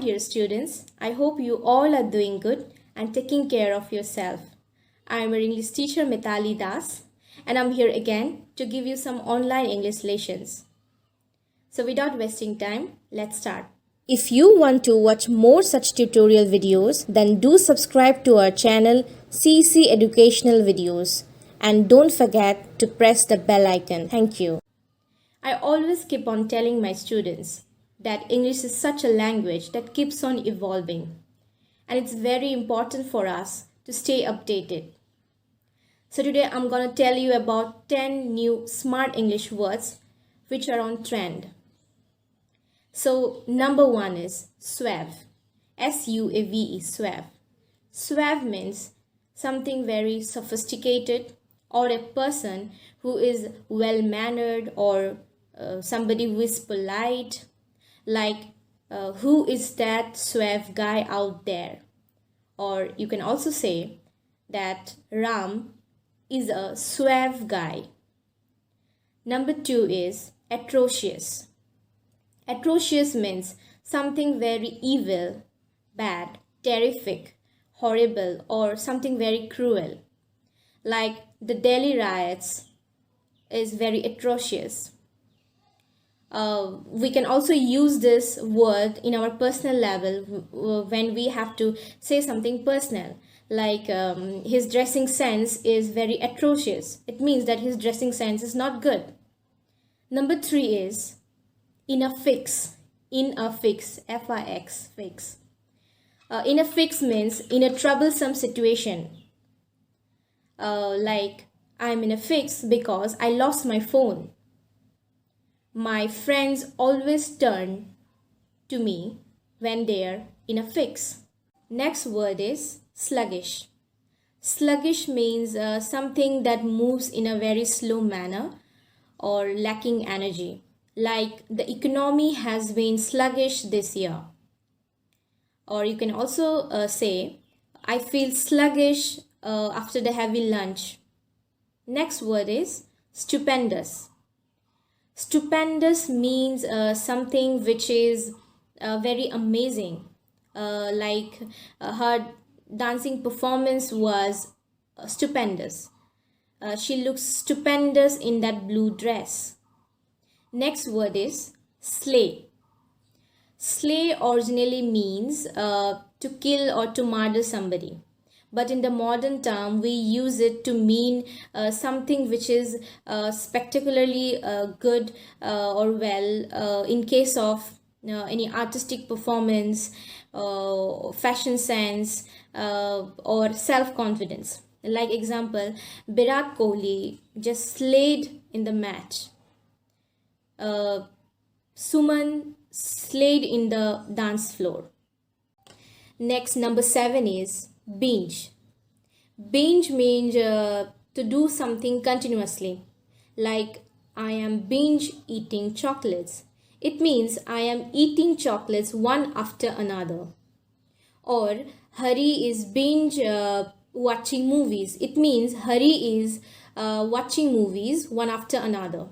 dear students. I hope you all are doing good and taking care of yourself. I am your English teacher Mitali Das and I'm here again to give you some online English lessons. So without wasting time, let's start. If you want to watch more such tutorial videos, then do subscribe to our channel CC Educational Videos and don't forget to press the bell icon. Thank you. I always keep on telling my students that English is such a language that keeps on evolving, and it's very important for us to stay updated. So today I'm going to tell you about 10 new smart English words which are on trend. So number 1 is suave. S-U-A-V-E, suave. Suave means something very sophisticated or a person who is well-mannered or somebody who is polite. Like, who is that suave guy out there? Or you can also say that Ram is a suave guy. Number 2 is atrocious. Atrocious means something very evil, bad, terrific, horrible, or something very cruel. Like the Delhi riots is very atrocious. We can also use this word in our personal level when we have to say something personal. Like his dressing sense is very atrocious. It means that his dressing sense is not good. Number 3 is in a fix. In a fix, F-I-X, fix. In a fix means in a troublesome situation. Like I'm in a fix because I lost my phone. My friends always turn to me when they're in a fix. Next word is sluggish. Sluggish means something that moves in a very slow manner or lacking energy. Like the economy has been sluggish this year. Or you can also say, I feel sluggish after the heavy lunch. Next word is stupendous. Stupendous means something which is very amazing. Like her dancing performance was stupendous. She looks stupendous in that blue dress. Next word is slay. Slay originally means to kill or to murder somebody. But in the modern term, we use it to mean something which is spectacularly good or well in case of any artistic performance, fashion sense, or self-confidence. Like example, Virat Kohli just slayed in the match. Suman slayed in the dance floor. Next, number 7 is binge. Binge means to do something continuously. Like I am binge eating chocolates. It means I am eating chocolates one after another. Or Hari is binge watching movies. It means Hari is watching movies one after another.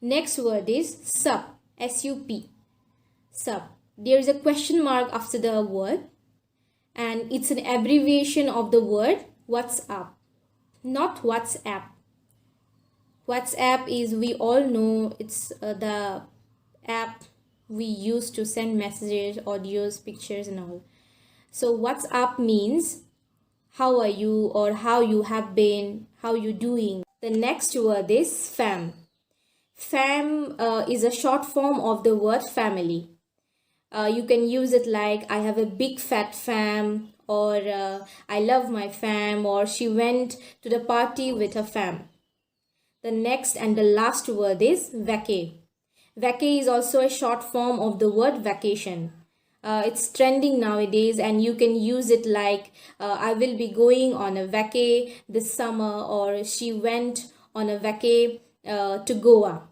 Next word is sup. S-U-P. Sup. There is a question mark after the word, and it's an abbreviation of the word what's up, not WhatsApp. WhatsApp is, we all know, it's the app we use to send messages, audios, pictures and all. So what's up means how are you, or how you have been, how you doing. The next word is fam. Fam is a short form of the word family. You can use it like I have a big fat fam, or I love my fam, or she went to the party with her fam. The next and the last word is vacay. Vacay is also a short form of the word vacation. It's trending nowadays, and you can use it like I will be going on a vacay this summer, or she went on a vacay to Goa.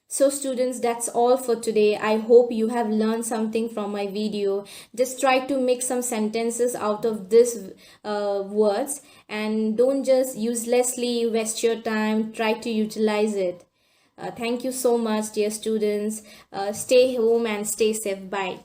So students, that's all for today. I hope you have learned something from my video. Just try to make some sentences out of these words, and don't just uselessly waste your time. Try to utilize it. Thank you so much, dear students. Stay home and stay safe. Bye.